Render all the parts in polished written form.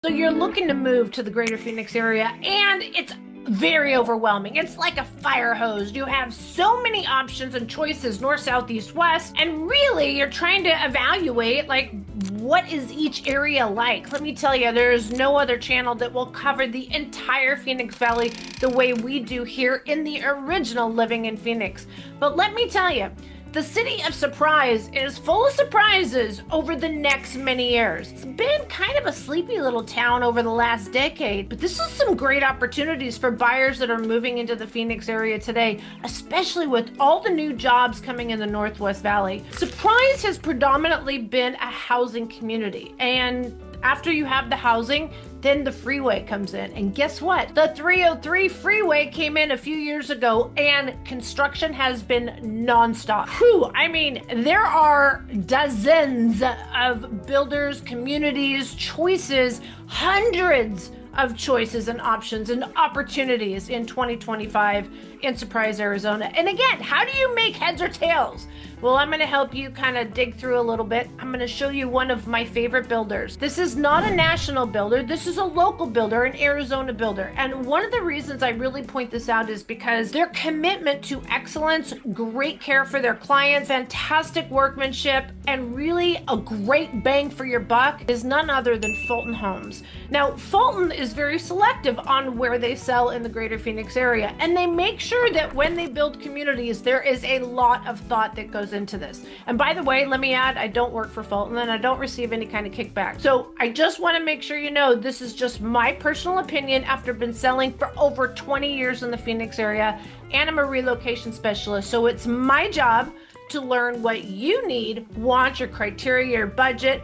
So you're looking to move to the greater Phoenix area, and it's very overwhelming. It's like a fire hose. You have so many options and choices, north, south, east, west, and really you're trying to evaluate like what is each area like. Let me tell you, there is no other channel that will cover the entire Phoenix Valley the way we do here in the original Living in Phoenix. But let me tell you, the city of Surprise is full of surprises over the next many years. It's been kind of a sleepy little town over the last decade, but this is some great opportunities for buyers that are moving into the Phoenix area today, especially with all the new jobs coming in the Northwest Valley. Surprise has predominantly been a housing community, and after you have the housing, then the freeway comes in. And guess what? The 303 freeway came in a few years ago and construction has been nonstop. Whew, I mean, there are dozens of builders, communities, choices, hundreds of choices and options and opportunities in 2025 in Surprise, Arizona. And again, how do you make heads or tails? Well, I'm gonna help you kind of dig through a little bit. I'm gonna show you one of my favorite builders. This is not a national builder. This is a local builder, an Arizona builder. And one of the reasons I really point this out is because their commitment to excellence, great care for their clients, fantastic workmanship, and really a great bang for your buck is none other than Fulton Homes. Now, Fulton is very selective on where they sell in the greater Phoenix area, and they make sure that when they build communities, there is a lot of thought that goes into this. And by the way, let me add, I don't work for Fulton and I don't receive any kind of kickback. So I just want to make sure you know this is just my personal opinion after been selling for over 20 years in the Phoenix area, and I'm a relocation specialist. So it's my job to learn what you need, want, your criteria, your budget,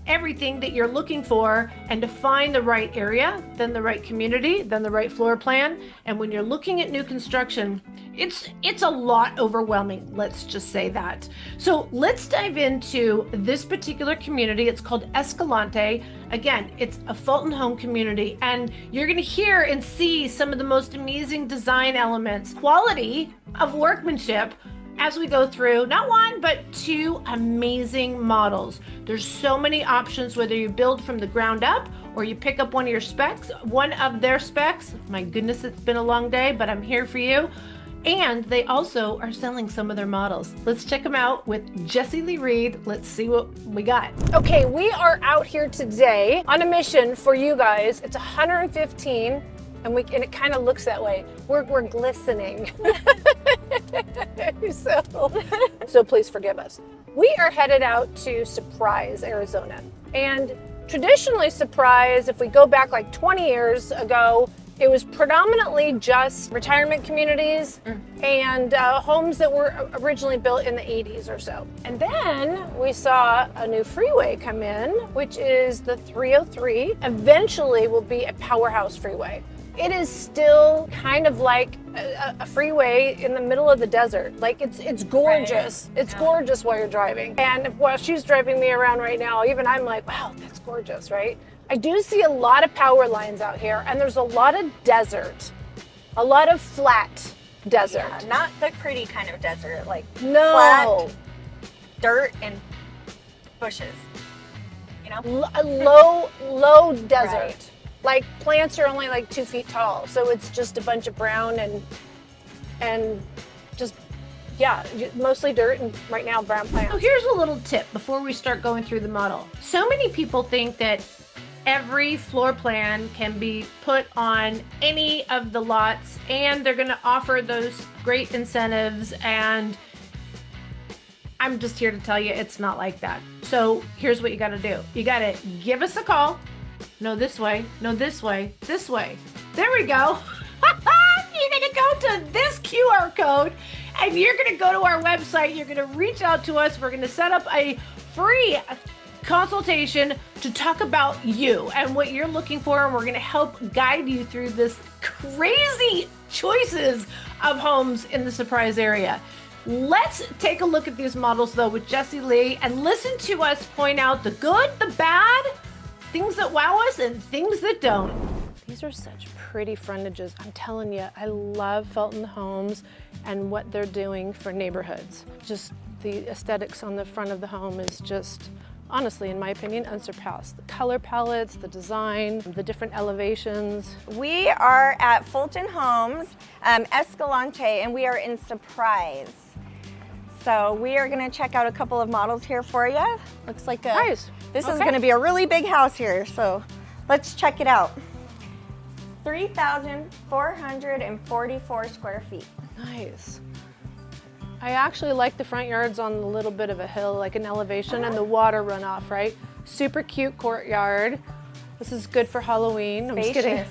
everything that you're looking for, and to find the right area, then the right community, then the right floor plan. And when you're looking at new construction, it's a lot overwhelming, let's just say that. So let's dive into this particular community. It's called Escalante. Again, it's a Fulton home community, and you're gonna hear and see some of the most amazing design elements, quality of workmanship, as we go through not one, but two amazing models. There's so many options, whether you build from the ground up or you pick up one of their specs. My goodness, it's been a long day, but I'm here for you. And they also are selling some of their models. Let's check them out with Jessie Lee Reed. Let's see what we got. Okay, we are out here today on a mission for you guys. It's 115. And it kind of looks that way. We're glistening. so please forgive us. We are headed out to Surprise, Arizona. And traditionally Surprise, if we go back like 20 years ago, it was predominantly just retirement communities and homes that were originally built in the 80s or so. And then we saw a new freeway come in, which is the 303. Eventually will be a powerhouse freeway. It is still kind of like a freeway in the middle of the desert. Like it's gorgeous. Right. It's gorgeous while you're driving. And while she's driving me around right now, even I'm like, wow, that's gorgeous, right? I do see a lot of power lines out here, and there's a lot of desert, a lot of flat desert. Yeah, not the pretty kind of desert, like no. Flat dirt and bushes, you know? Low desert. Right. Like plants are only like 2 feet tall, so it's just a bunch of brown and just, yeah, mostly dirt and right now brown plants. So here's a little tip before we start going through the model. So many people think that every floor plan can be put on any of the lots and they're gonna offer those great incentives, and I'm just here to tell you it's not like that. So here's what you gotta do. You gotta give us a call. No, this way. No, this way. This way. There we go. You're going to go to this QR code and you're going to go to our website. You're going to reach out to us. We're going to set up a free consultation to talk about you and what you're looking for. And we're going to help guide you through this crazy choices of homes in the Surprise area. Let's take a look at these models though with Jessie Lee and listen to us point out the good, the bad, things that wow us and things that don't. These are such pretty frontages. I'm telling you, I love Fulton Homes and what they're doing for neighborhoods. Just the aesthetics on the front of the home is just honestly, in my opinion, unsurpassed. The color palettes, the design, the different elevations. We are at Fulton Homes, Escalante, and we are in Surprise. So we are gonna check out a couple of models here for you. Looks like Nice. This is gonna be a really big house here, so let's check it out. 3,444 square feet. Nice. I actually like the front yards on a little bit of a hill, like an elevation, and the water runoff, right? Super cute courtyard. This is good for Halloween. I'm just kidding.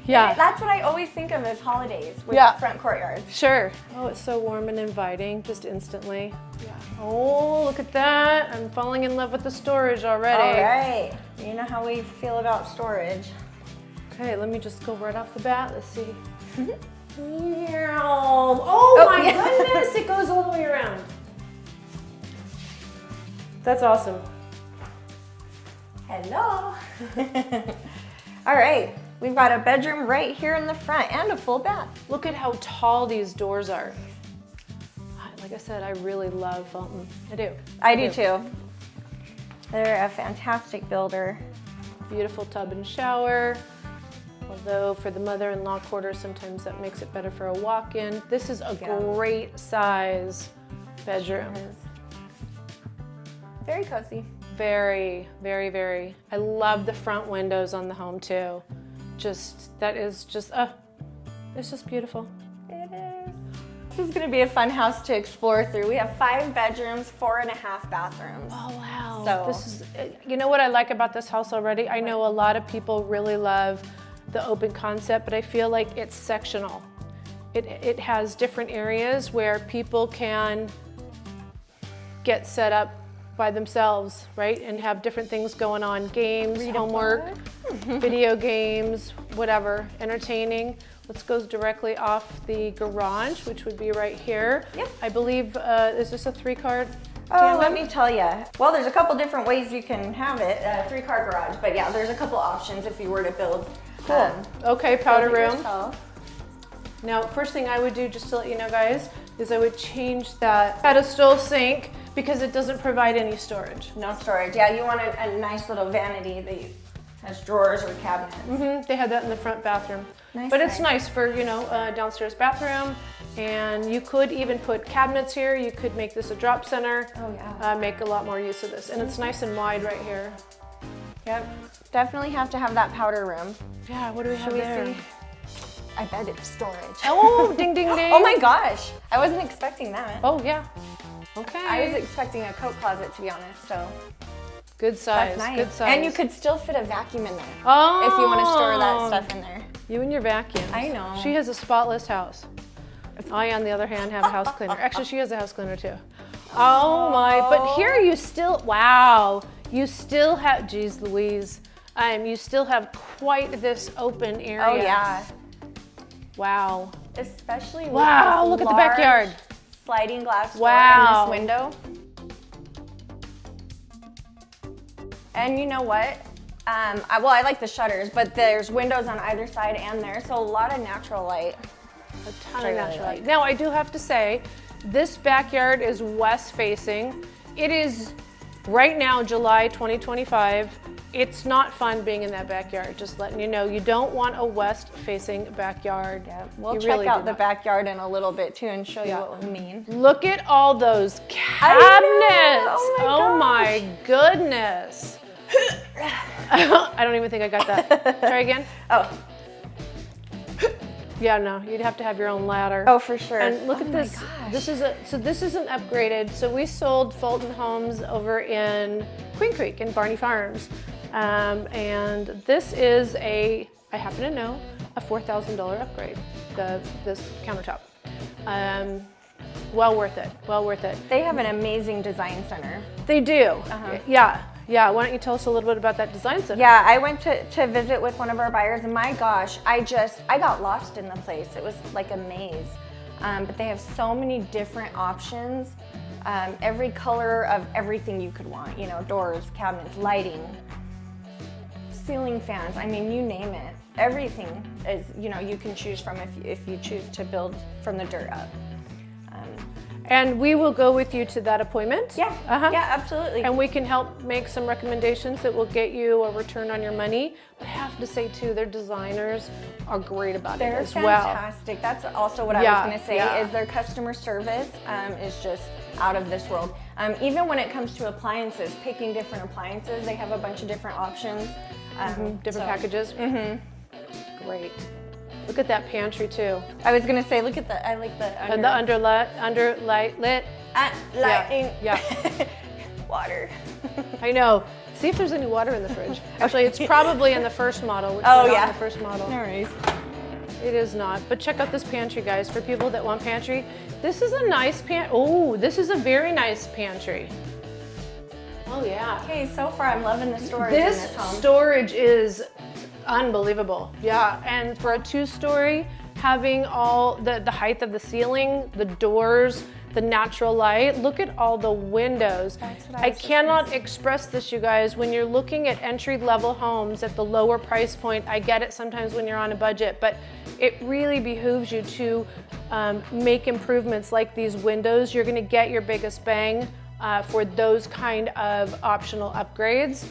Yeah. That's what I always think of as holidays with front courtyards. Sure. Oh, it's so warm and inviting, just instantly. Yeah. Oh, look at that. I'm falling in love with the storage already. All right. You know how we feel about storage. Okay, let me just go right off the bat. Let's see. Oh my goodness, it goes all the way around. That's awesome. Hello. All right, we've got a bedroom right here in the front and a full bath. Look at how tall these doors are. Like I said, I really love Fulton. I do. I do too. They're a fantastic builder. Beautiful tub and shower. Although for the mother-in-law quarters, sometimes that makes it better for a walk-in. This is a great size bedroom. Very cozy. Very, very, very. I love the front windows on the home too. That is just, it's just beautiful. It is. This is gonna be a fun house to explore through. We have 5 bedrooms, 4.5 bathrooms. Oh wow. So this is, you know what I like about this house already? I know a lot of people really love the open concept, but I feel like it's sectional. It has different areas where people can get set up by themselves, right? And have different things going on, games, homework, video games, whatever, entertaining. This goes directly off the garage, which would be right here. Yep. I believe, is this a 3-car? Oh, let me tell you. Well, there's a couple different ways you can have it, 3-car garage, but yeah, there's a couple options if you were to build. Cool. Okay, powder room. Yourself. Now, first thing I would do, just to let you know guys, is I would change that pedestal sink because it doesn't provide any storage. No storage. Yeah, you want a nice little vanity that has drawers or cabinets. They had that in the front bathroom. Nice, but it's nice for, you know, downstairs bathroom. And you could even put cabinets here. You could make this a drop center. Oh yeah. Make a lot more use of this. And it's nice and wide right here. Yep. Definitely have to have that powder room. Yeah, what do we have there? See? I bet it's storage. Oh, ding, ding, ding. Oh my gosh. I wasn't expecting that. Oh yeah. Okay. I was expecting a coat closet, to be honest, so. Good size, That's nice. Good size. And you could still fit a vacuum in there. Oh. If you want to store that stuff in there. You and your vacuums. I know. She has a spotless house. I, on the other hand, have a house cleaner. Actually, she has a house cleaner too. Oh my, but here you still, wow. You still have, geez Louise, you still have quite this open area. Oh yeah. Wow. Especially with wow, this look at the backyard. Sliding glass door wow. in this window. And you know what? I like the shutters, but there's windows on either side and there, so a lot of natural light. A ton of natural light. Now, I do have to say, this backyard is west facing. It is right now, July 2025. It's not fun being in that backyard, just letting you know. You don't want a west facing backyard. Yeah, we'll you check really out the backyard in a little bit too and show you what we mean. Look at all those cabinets. Oh my goodness. I don't even think I got that. Try again. Oh. Yeah, no, you'd have to have your own ladder. Oh, for sure. And look at this. This is this isn't upgraded. So we sold Fulton Homes over in Queen Creek in Barney Farms. And this is I happen to know, a $4,000 upgrade, this countertop. Well worth it, well worth it. They have an amazing design center. They do, yeah. Why don't you tell us a little bit about that design center? Yeah, I went to visit with one of our buyers, and my gosh, I got lost in the place. It was like a maze. But they have so many different options. Every color of everything you could want, you know, doors, cabinets, lighting, ceiling fans, I mean, you name it. Everything is, you know, you can choose from if you choose to build from the dirt up. And we will go with you to that appointment. Yeah, yeah, absolutely. And we can help make some recommendations that will get you a return on your money. But I have to say too, their designers are great about it as well. They're fantastic. That's also what I was going to say, is their customer service is just out of this world. Even when it comes to appliances, picking different appliances, they have a bunch of different options. Different packages. Great. Look at that pantry too. I was gonna say, look at I like the underlight lit. Lighting. Yeah. Water. I know. See if there's any water in the fridge. Actually, it's probably in the first model. Which Oh is yeah. The first model. No worries. It is not. But check out this pantry, guys. For people that want pantry, this is a nice Oh, this is a very nice pantry. Oh yeah. Okay, so far I'm loving the storage in this home. Storage is unbelievable. Yeah, and for a 2-story, having all the height of the ceiling, the doors, the natural light, look at all the windows. That's what I cannot express this, you guys. When you're looking at entry-level homes at the lower price point, I get it sometimes when you're on a budget, but it really behooves you to make improvements like these windows. You're gonna get your biggest bang for those kind of optional upgrades.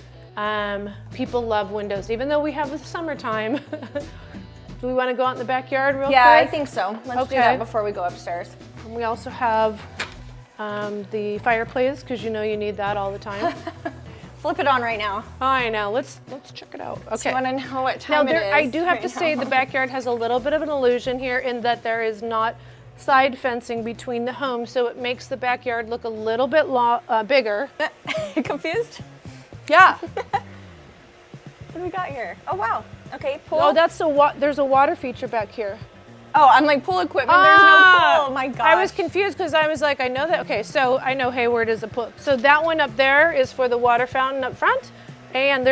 People love windows, even though we have the summertime. Do we want to go out in the backyard real quick? Yeah, I think so. Let's do that before we go upstairs. And we also have the fireplace, because you know you need that all the time. Flip it on right now. I know. Let's check it out. Okay. So you want to know what time now, it is? I do have to say the backyard has a little bit of an illusion here in that there is not side fencing between the homes, so it makes the backyard look a little bit bigger. Confused? Yeah. What do we got here? Oh wow. Okay, pool. Oh, there's a water feature back here. Oh, I'm like pool equipment. There's no pool. Oh my gosh. I was confused because I was like, I know that. Okay, so I know Hayward is a pool. So that one up there is for the water fountain up front, and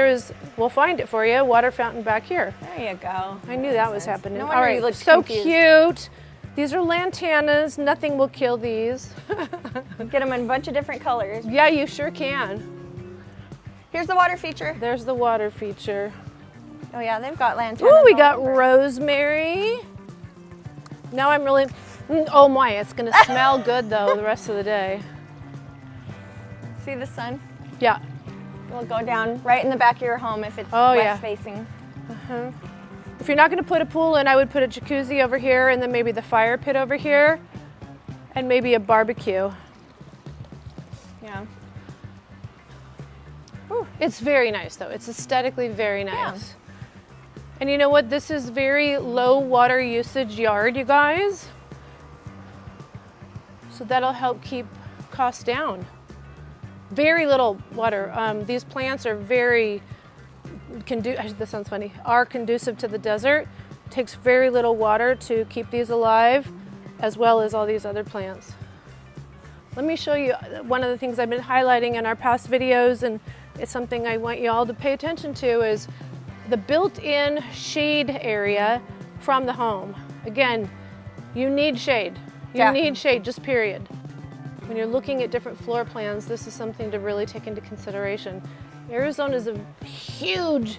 we'll find it for you, water fountain back here. There you go. I knew that was happening. No All right, you looked so confused. cute. These are lantanas. Nothing will kill these. Get them in a bunch of different colors. Yeah, you sure can. Here's the water feature. There's the water feature. Oh yeah, they've got lantanas. Ooh, we got all over. rosemary. Now I'm really, oh my, it's gonna smell good though the rest of the day. See the sun? Yeah. It'll go down right in the back of your home if it's west facing. If you're not gonna put a pool in, I would put a jacuzzi over here and then maybe the fire pit over here and maybe a barbecue. Yeah. Ooh, it's very nice though. It's aesthetically very nice. Yeah. And you know what? This is very low water usage yard, you guys. So that'll help keep costs down. Very little water. These plants are very this sounds funny, are conducive to the desert. Takes very little water to keep these alive, as well as all these other plants. Let me show you one of the things I've been highlighting in our past videos, and it's something I want you all to pay attention to, is the built-in shade area from the home. Again, you need shade. You need shade, just period. When you're looking at different floor plans, this is something to really take into consideration. Arizona is a huge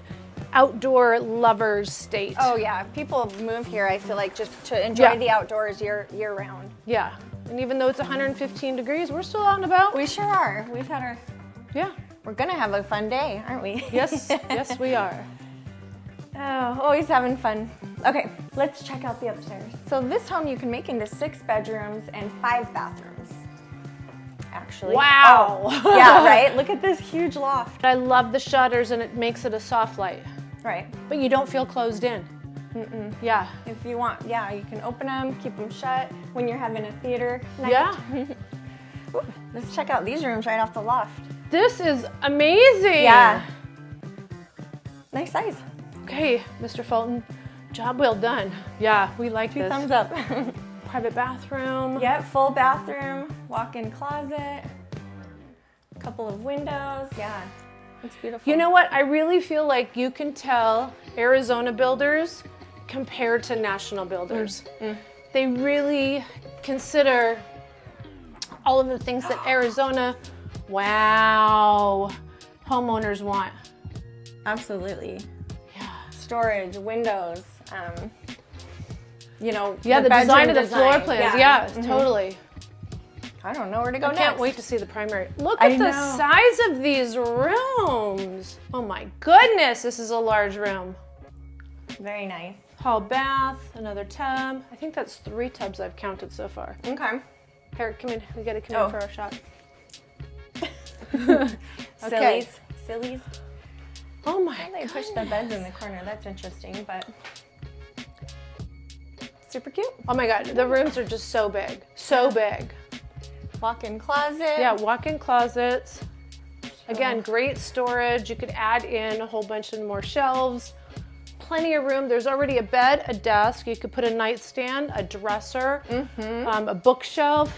outdoor lovers state. Oh yeah, people move here, I feel like, just to enjoy the outdoors year round. Yeah, and even though it's 115 degrees, we're still out and about. We sure are. We've had our, we're gonna have a fun day, aren't we? Yes, yes we are. Oh, always having fun. Okay, let's check out the upstairs. So this home you can make into 6 bedrooms and 5 bathrooms. Actually. Wow. Oh, yeah, right? Look at this huge loft. I love the shutters and it makes it a soft light. Right. But you don't feel closed in. Yeah. If you want, you can open them, keep them shut when you're having a theater night. Yeah. Ooh, let's check out these rooms right off the loft. This is amazing. Yeah. Nice size. Okay, Mr. Fulton, job well done. Yeah, we like this. 2 thumbs up. Private bathroom. Yep, full bathroom, walk-in closet, a couple of windows. Yeah, it's beautiful. You know what? I really feel like you can tell Arizona builders compared to national builders. They really consider all of the things that Arizona, homeowners want. Absolutely. Yeah. Storage, windows, you know. Yeah, the design of the bedroom floor plans. Yeah, totally. I don't know where to go next. I can't wait to see the primary. Look at the size of these rooms. Oh my goodness, this is a large room. Very nice. Hall bath, another tub. I think that's 3 tubs I've counted so far. Okay. Here, come in. We gotta come in for our shot. Okay. Sillies. Oh my They push the beds in the corner. That's interesting, but super cute. Oh my God, the rooms are just so big. So big. Walk-in closet. Yeah, walk-in closets. Again, great storage. You could add in a whole bunch of more shelves. Plenty of room. There's already a bed, a desk. You could put a nightstand, a dresser, a bookshelf.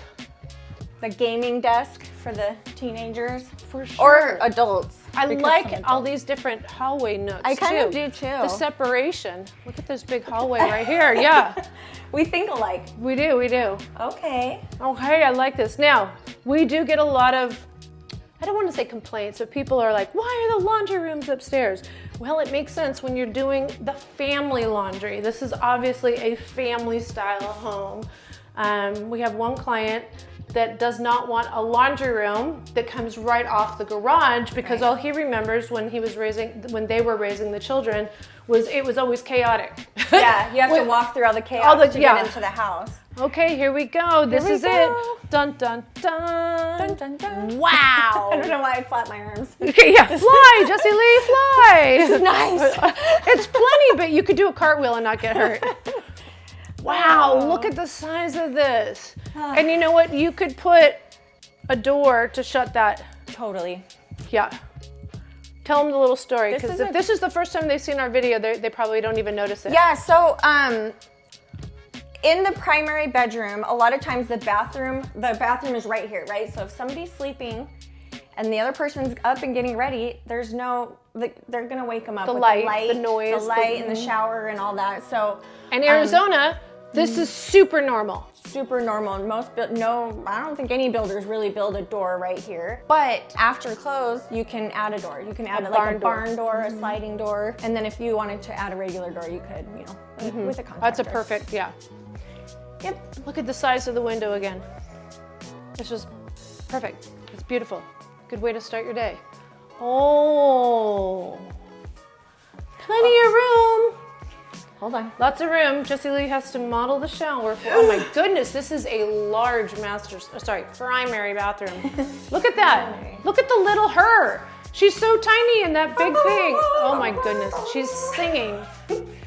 The gaming desk for the teenagers. For sure. Or adults. I like all these different hallway nooks. I kind of do too. The separation. Look at this big hallway right here. Yeah. We think alike. We do, we do. Okay. Okay, I like this. Now, we do get a lot of, I don't want to say complaints, but people are like, why are the laundry rooms upstairs? Well, it makes sense when you're doing the family laundry. This is obviously a family style home. We have one client that does not want a laundry room that comes right off the garage because all he remembers when they were raising the children was it was always chaotic. Yeah, you have to walk through all the chaos to get into the house. Okay, here we go. This is it. Dun, dun, dun. Dun, dun, dun. Wow. I don't know why I flap my arms. Okay, yeah, fly, Jessie Lee, fly. This is nice. It's plenty, but you could do a cartwheel and not get hurt. Wow, look at the size of this. And you know what? You could put a door to shut that. Totally. Yeah. Tell them the little story, because if this is the first time they've seen our video, they probably don't even notice it. Yeah, so in the primary bedroom, a lot of times the bathroom is right here, right? So if somebody's sleeping and the other person's up and getting ready, there's no, they're gonna wake them up with the light, the noise, the light in the shower and all that. So in Arizona, this is super normal. Super normal. I don't think any builders really build a door right here. But after close, you can add a door. You can add like a barn door, a sliding door, and then if you wanted to add a regular door, you could, with a contractor. That's a perfect, yeah. Yep. Look at the size of the window again. It's just perfect. It's beautiful. Good way to start your day. Oh, plenty of room. Hold on. Lots of room. Jessie Lee has to model the shower. Oh my goodness, this is a large primary bathroom. Look at that. Look at the little her. She's so tiny in that big thing. Oh my goodness, she's singing.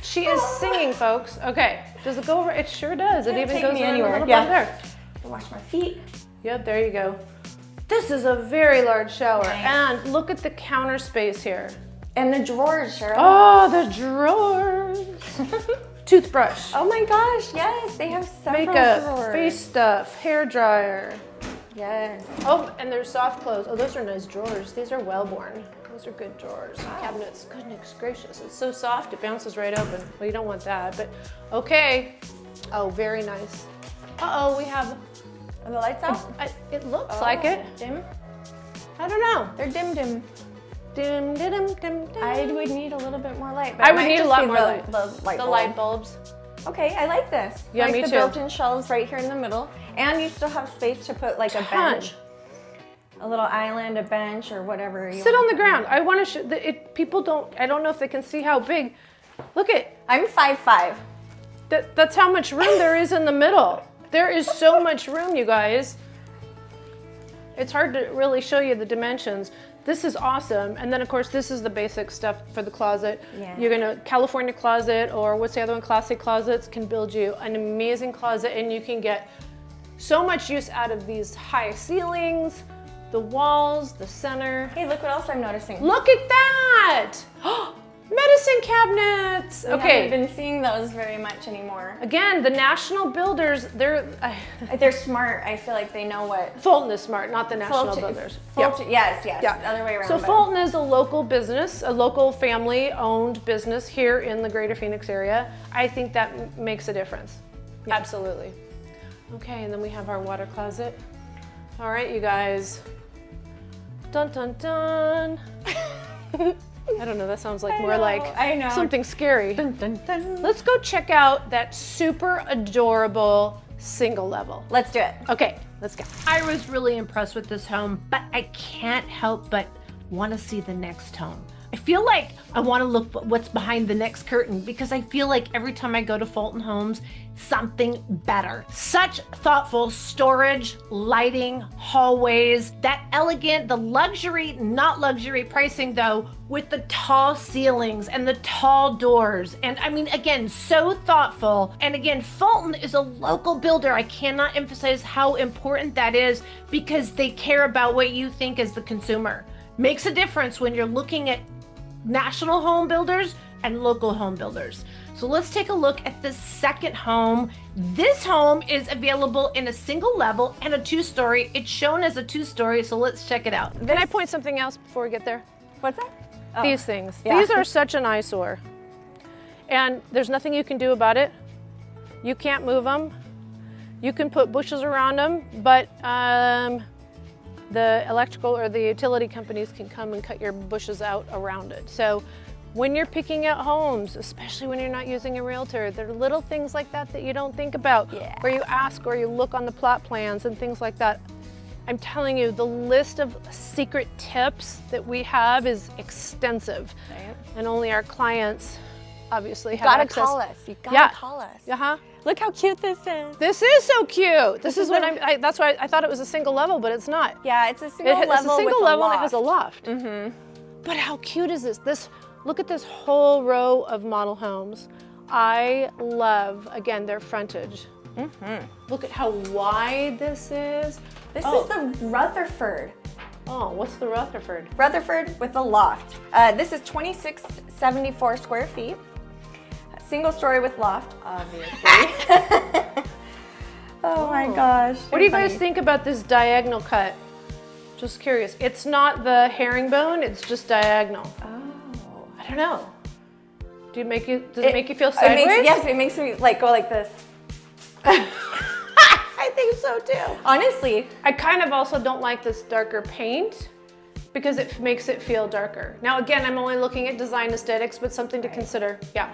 She is singing, folks. Okay, does it go over? It sure does. It even goes anywhere. A little bit there. Wash my feet. Yep, there you go. This is a very large shower. And look at the counter space here. And the drawers, Cheryl. Oh, the drawers. Toothbrush. Oh my gosh, yes, they have several Makeup, drawers. face stuff, hair dryer. Yes. Oh, and there's soft clothes. Oh, those are nice drawers. These are well-worn. Those are good drawers. Wow. Cabinets, goodness gracious. It's so soft, it bounces right open. Well, you don't want that, but okay. Oh, very nice. Uh-oh, we have... Are the lights off? It looks like it. Dim? I don't know. They're dim. Dim, dim, dim, dim. I would need a little bit more light. But I would need a lot more light. The light bulbs. Okay, I like this. Yeah, like me the too. built-in shelves right here in the middle. And you still have space to put like a bench. A little island, a bench, or whatever you Sit on the ground. I want to show, people don't, I don't know if they can see how big. Look at. I'm 5'5". That's how much room there is in the middle. There is so much room, you guys. It's hard to really show you the dimensions. This is awesome. And then of course, this is the basic stuff for the closet. Yeah. You're gonna, California Closet, or what's the other one? Classic Closets can build you an amazing closet, and you can get so much use out of these high ceilings, the walls, the center. Hey, look what else I'm noticing. Look at that! Medicine cabinets! We Okay. haven't been seeing those very much anymore. Again, the national builders, they're smart. I feel like they know what. Fulton is smart, not the national builders. Fulton, yes, Yeah. the other way around. So Fulton is a local business, a local family-owned business here in the greater Phoenix area. I think that makes a difference. Yeah. Absolutely. Okay, and then we have our water closet. All right, you guys. Dun, dun, dun. I don't know, that sounds like more like something scary. Dun, dun, dun. Let's go check out that super adorable single level. Let's do it. Okay, Let's go. I was really impressed with this home, but I can't help but want to see the next home. I feel like I want to look what's behind the next curtain because I feel like every time I go to Fulton Homes, something better. Such thoughtful storage, lighting, hallways, that elegant, the luxury, not luxury pricing though, with the tall ceilings and the tall doors. And I mean, again, so thoughtful. And again, Fulton is a local builder. I cannot emphasize how important that is because they care about what you think as the consumer. Makes a difference when you're looking at national home builders and local home builders. So let's take a look at the second home. This home is available in a single level and a 2-story. It's shown as a 2-story, so let's check it out. Can I point something else before we get there? What's that? Oh. These things. Yeah. These are such an eyesore. And there's nothing you can do about it. You can't move them. You can put bushes around them, but the electrical or the utility companies can come and cut your bushes out around it. So when you're picking out homes, especially when you're not using a realtor, there are little things like that that you don't think about, where you ask or you look on the plot plans and things like that. I'm telling you, the list of secret tips that we have is extensive, and only our clients obviously have access. Call us. You gotta call us. Uh-huh. Look how cute this is. This is so cute. This is what that's why I thought it was a single level, but it's not. Yeah, it's a single level. It's a single with level a and it has a loft. But how cute is this? Look at this whole row of model homes. I love, again, their frontage. Look at how wide this is. This is the Rutherford. Oh, what's the Rutherford? Rutherford with a loft. This is 2674 square feet. Single story with loft, obviously. Oh my gosh. What do you guys think about this diagonal cut? Just curious. It's not the herringbone, it's just diagonal. Oh. I don't know. Does it make you feel sideways? Yes, it makes me like go like this. I think so too. Honestly. I kind of also don't like this darker paint because it makes it feel darker. Now again, I'm only looking at design aesthetics, but something to consider. Yeah.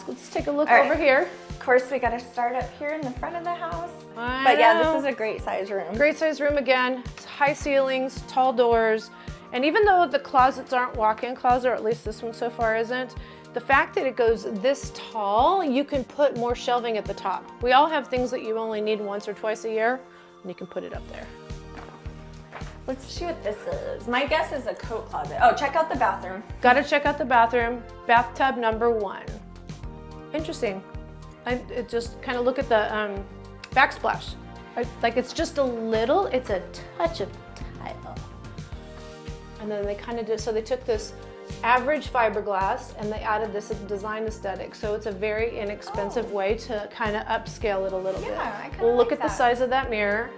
Let's take a look over here. Of course, we gotta start up here in the front of the house. But yeah, this is a great size room. Great size room again. It's high ceilings, tall doors. And even though the closets aren't walk-in closet, or at least this one so far isn't, the fact that it goes this tall, you can put more shelving at the top. We all have things that you only need once or twice a year, and you can put it up there. Let's see what this is. My guess is a coat closet. Oh, check out the bathroom. Gotta check out the bathroom. Bathtub number 1. Interesting. It just kind of look at the backsplash. Like it's just a little, it's a touch of tile. And then they kind of did, so they took this average fiberglass and they added this design aesthetic. So it's a very inexpensive way to kind of upscale it a little bit. I kinda Look like at the that. size of that mirror.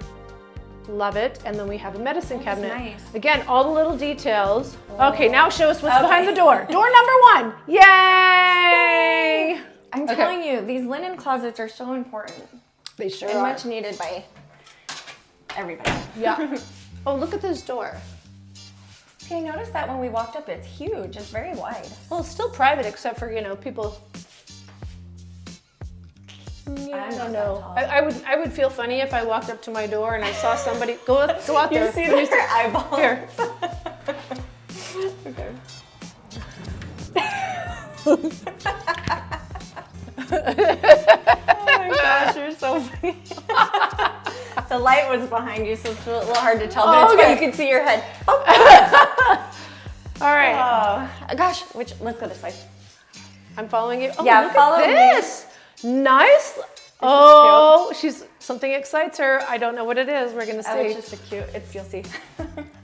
Love it. And then we have a medicine cabinet. Nice. Again, all the little details. Okay, now show us what's behind the door. Door number 1. Yay! I'm telling you, these linen closets are so important. They sure And are. much needed by everybody. Yeah. Oh, look at this door. See, I noticed that when we walked up, it's huge. It's very wide. Well, it's still private except for, people. Yeah, I don't know. I would feel funny if I walked up to my door and I saw somebody go out there. You see their eyeballs. Here. Okay. Oh my gosh, you're so funny. The light was behind you, so it's a little hard to tell, but it's okay. You can see your head. Oh. All right. Oh, gosh, let's go this way. I'm following you. Oh, Yeah, look follow at me. this. Nice. Oh, something excites her. I don't know what it is. We're gonna see. Oh, it's just a cute. You'll see.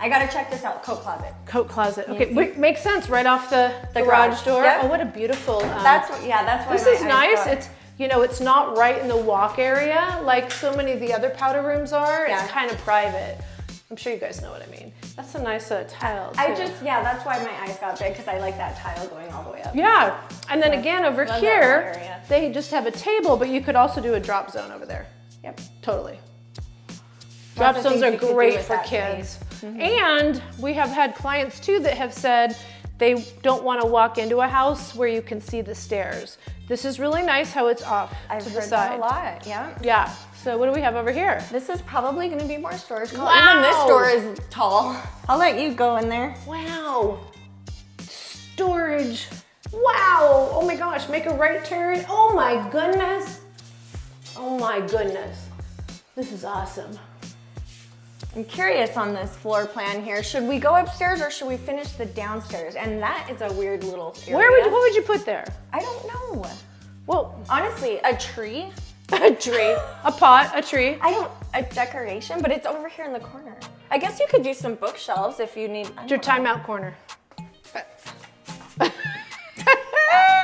I gotta check this out. Coat closet. Coat closet. Okay, makes sense. Right off the garage door. Yep. Oh, what a beautiful. That's why. This is nice. It's not right in the walk area like so many of the other powder rooms are. Yeah. It's kind of private. I'm sure you guys know what I mean. That's a nice tile too. That's why my eyes got big, because I like that tile going all the way up. Yeah, and then again over Love that here, whole area. they just have a table, but you could also do a drop zone over there. Yep. Totally. Lots Drop of zones things are you could do great with for that kids. space. And we have had clients too that have said they don't want to walk into a house where you can see the stairs. This is really nice how it's off I've to the heard side. that a lot, yeah. Yeah, so what do we have over here? This is probably gonna be more storage. Wow. Even this door is tall. I'll let you go in there. Wow, storage. Wow, oh my gosh, make a right turn. Oh my goodness. Oh my goodness, this is awesome. I'm curious on this floor plan here. Should we go upstairs or should we finish the downstairs? And that is a weird little area. What would you put there? I don't know. Well, Honestly, a tree. a tree, a pot, a tree. A decoration, but it's over here in the corner. I guess you could do some bookshelves if you need. It's your timeout corner.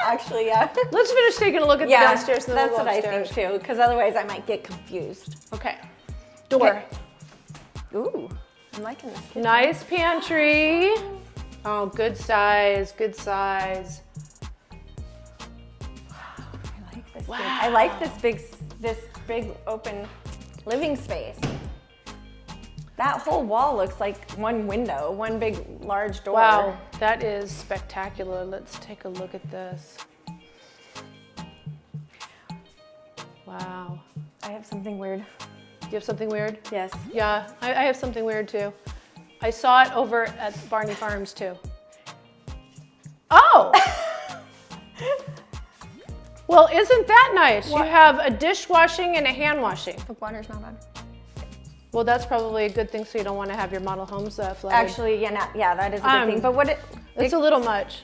Actually, yeah. Let's finish taking a look at the downstairs and then that's we'll what go I upstairs. think too, because otherwise I might get confused. Okay, door. Okay. Ooh, I'm liking this kitchen. Nice pantry. Oh, good size, good size. I like this. Wow. I like this big open living space. That whole wall looks like one window, one big large door. Wow, that is spectacular. Let's take a look at this. Wow. I have something weird. You have something weird? Yes. Yeah, I have something weird too. I saw it over at Barney Farms too. Oh! Well, isn't that nice? What? You have a dishwashing and a hand washing. The water's not on. Well, that's probably a good thing so you don't want to have your model homes flooded. Actually, yeah, that is a good thing. But It's a little much.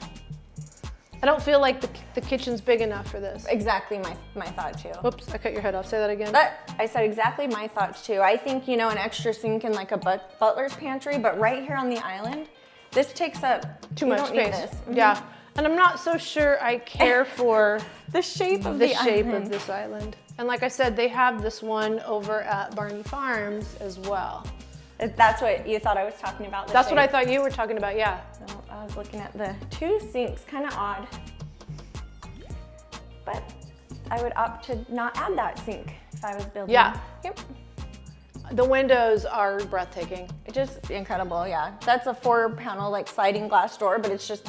I don't feel like the kitchen's big enough for this. exactly my thought too. Oops, I cut your head off. Say that again. I said exactly my thoughts too. I think, an extra sink in like a butler's pantry, but right here on the island, this takes up Too you much don't need space. this. Mhm. Yeah, and I'm not so sure I care for The shape of the the shape island. of this island. And like I said, they have this one over at Barney Farms as well. That's what you thought I was talking about. the That's what I shape. thought you were talking about, yeah. No, I was looking at the two sinks, kind of odd. But I would opt to not add that sink if I was building. Yeah. Yep. The windows are breathtaking. It's just incredible, yeah. That's a 4-panel like sliding glass door, but it's just,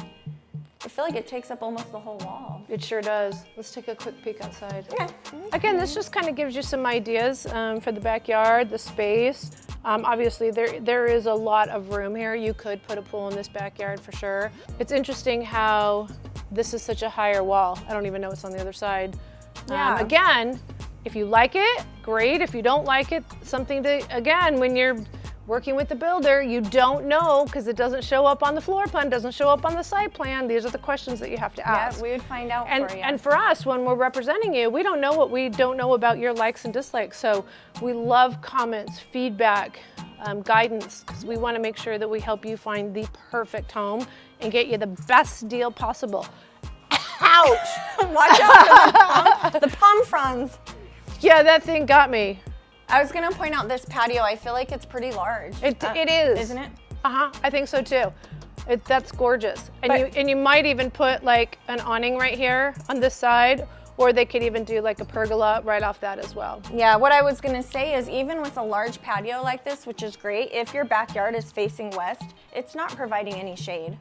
I feel like it takes up almost the whole wall. It sure does. Let's take a quick peek outside. Okay. Again, this just kind of gives you some ideas for the backyard, the space. Obviously, there is a lot of room here. You could put a pool in this backyard for sure. It's interesting how this is such a higher wall. I don't even know what's on the other side. Yeah. Again, if you like it, great. If you don't like it, something to, again, when you're working with the builder, you don't know because it doesn't show up on the floor plan, doesn't show up on the site plan. These are the questions that you have to ask. Yeah, we would find out And, for you. and for us, when we're representing you, we don't know what we don't know about your likes and dislikes. So we love comments, feedback, guidance, because we want to make sure that we help you find the perfect home and get you the best deal possible. Ouch! Watch out for the palm fronds. Yeah, that thing got me. I was gonna point out this patio. I feel like it's pretty large. It is. Isn't it? I think so too. That's gorgeous. And But- you might even put like an awning right here on this side, or they could even do like a pergola right off that as well. Yeah, what I was gonna say is even with a large patio like this, which is great, if your backyard is facing west, it's not providing any shade.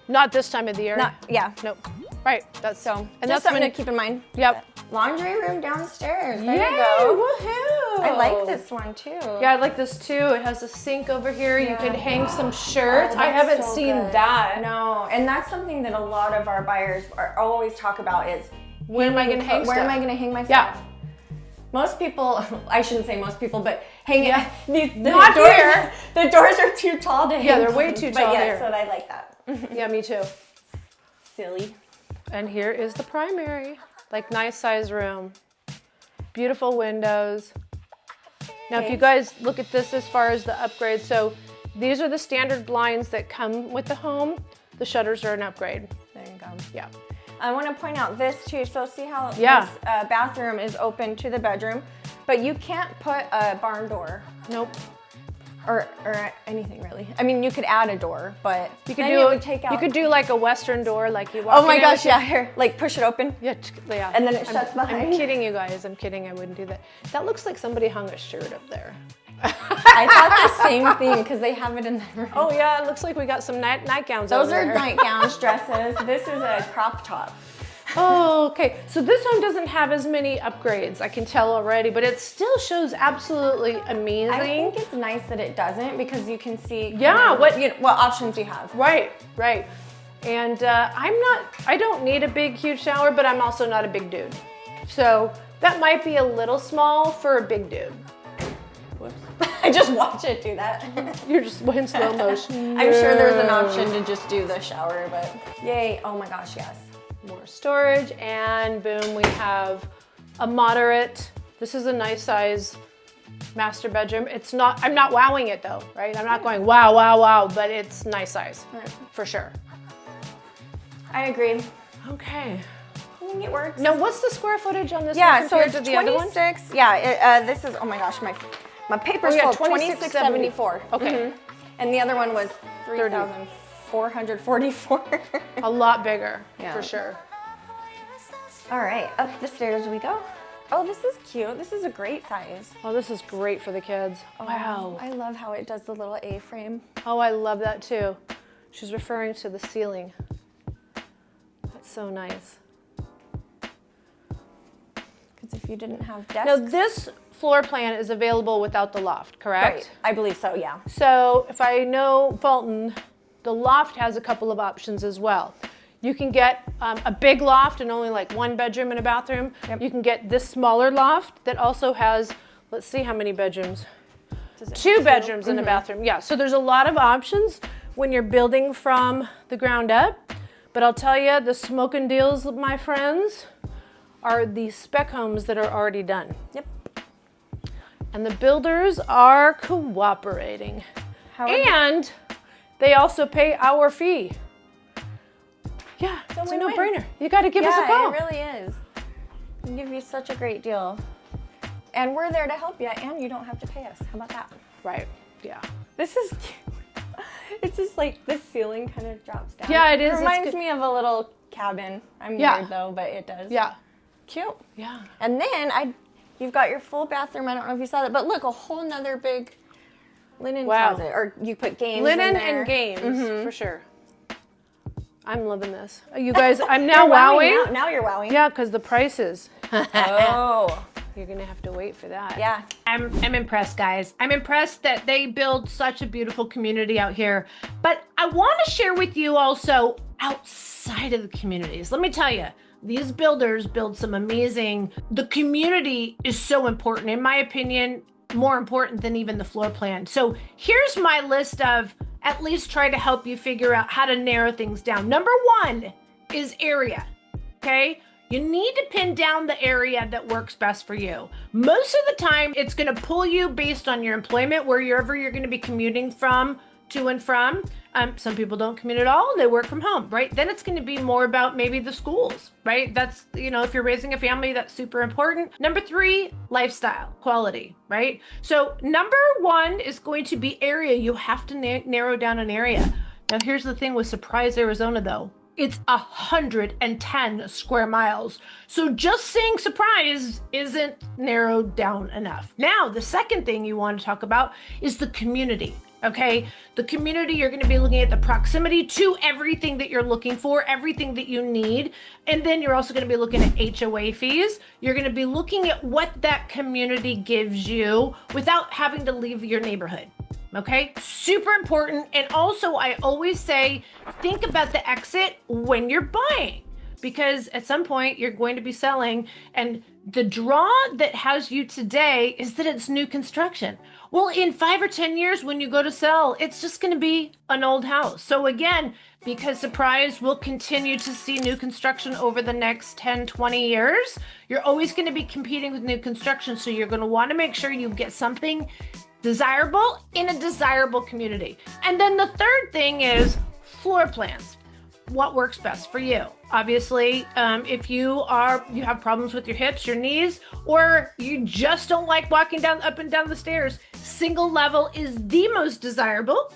Not this time of the year. Yeah. Nope. Right. That's So, And just that's something when. to keep in mind. Yep. Laundry room downstairs. There Yay, you go. woohoo! I like this one too. Yeah, I like this too. It has a sink over here. You can hang some shirts. Oh, I that's haven't so seen good. that. No, and that's something that a lot of our buyers always talk about is Where am I going to hang where stuff? am I going to hang my Yeah. stuff? Most people, I shouldn't say most people, but hang Yeah. the Not doors, here. The doors are too tall to hang. Yeah, they're way on. too But tall yes, here. but I like that. Yeah, me too. Silly. And here is the primary. Like nice size room. Beautiful windows. Now, if Okay. you guys look at this as far as the upgrade, so these are the standard blinds that come with the home. The shutters are an upgrade. There you go. Yeah. I want to point out this too. So see how Yeah. this bathroom is open to the bedroom, but you can't put a barn door Nope. or anything really. I mean, you could add a door, but You could then do it would take out. You could do like a western door, like you walk. Oh my in gosh, with your- yeah, here, like push it open. Yeah, yeah. And then it shuts I'm behind. kidding you guys. I'm kidding. I wouldn't do that. That looks like somebody hung a shirt up there. I thought the same thing because they have it in the room. Oh yeah, it looks like we got some nightgowns Those over are there. nightgowns, dresses. This is a crop top. Oh, okay. So this home doesn't have as many upgrades, I can tell already, but it still shows absolutely amazing. I think it's nice that it doesn't because you can see what options you have. Right. And I don't need a big, huge shower, but I'm also not a big dude. So that might be a little small for a big dude. Whoops. I just watch it do that. You're just in slow motion. I'm sure there's an option to just do the shower, but yay. Oh my gosh, yes. More storage, and boom, we have a moderate. This is a nice size master bedroom. I'm not wowing it though, right? I'm not going wow, but it's nice size for sure. I agree. Okay. I think it works. Now, what's the square footage on this one Yeah, so compared it's to the other one? 26. Yeah, this is, oh my gosh, my paper's full. 2674. Okay. And the other one was 3,444. A lot bigger, Yeah. for sure. All right, up the stairs we go. Oh, this is cute. This is a great size. Oh, this is great for the kids. Wow. I love how it does the little A-frame. Oh, I love that too. She's referring to the ceiling. That's so nice. Because if you didn't have desks. Now, this floor plan is available without the loft, correct? Right, I believe so, yeah. So if I know Fulton, the loft has a couple of options as well. You can get a big loft and only like one bedroom and a bathroom. Yep. You can get this smaller loft that also has, let's see how many bedrooms. 2 bedrooms and a bathroom. Yeah, so there's a lot of options when you're building from the ground up. But I'll tell you, the smoking deals, my friends, are the spec homes that are already done. Yep. And the builders are cooperating. And they also pay our fee. Yeah, it's a no-brainer. You got to give us a call. Yeah, it really is. We give you such a great deal. And we're there to help you, and you don't have to pay us. How about that? Right, yeah. This is cute. It's just like the ceiling kind of drops down. Yeah, it is. It reminds me of a little cabin. I'm weird though, but it does. Yeah. Cute. Yeah. And then you've got your full bathroom. I don't know if you saw that, but look, a whole nother big linen closet. Or you put games Linen in there. and games, for sure. I'm loving this. You guys, I'm now wowing. Now you're wowing. Yeah, because the prices. Oh. You're going to have to wait for that. Yeah. I'm impressed, guys. I'm impressed that they build such a beautiful community out here. But I want to share with you also outside of the communities. Let me tell you, these builders build some amazing, the community is so important, in my opinion, more important than even the floor plan. So here's my list of, at least try to help you figure out how to narrow things down. Number 1 is area, okay? You need to pin down the area that works best for you. Most of the time, it's gonna pull you based on your employment, wherever you're gonna be commuting from, to and from. Some people don't commute at all, they work from home, right? Then it's gonna be more about maybe the schools, right? That's, if you're raising a family, that's super important. Number 3, lifestyle, quality, right? So number 1 is going to be area. You have to narrow down an area. Now here's the thing with Surprise, Arizona though. It's 110 square miles. So just saying Surprise isn't narrowed down enough. Now, the second thing you want to talk about is the community, okay? The community, you're gonna be looking at the proximity to everything that you're looking for, everything that you need. And then you're also gonna be looking at HOA fees. You're gonna be looking at what that community gives you without having to leave your neighborhood. Okay, super important. And also I always say, think about the exit when you're buying, because at some point you're going to be selling, and the draw that has you today is that it's new construction. Well, in 5 or 10 years when you go to sell, it's just gonna be an old house. So again, because Surprise will continue to see new construction over the next 10, 20 years, you're always gonna be competing with new construction. So you're gonna wanna make sure you get something desirable in a desirable community. And then the third thing is floor plans. What works best for you? Obviously, if you have problems with your hips, your knees, or you just don't like walking up and down the stairs, single level is the most desirable.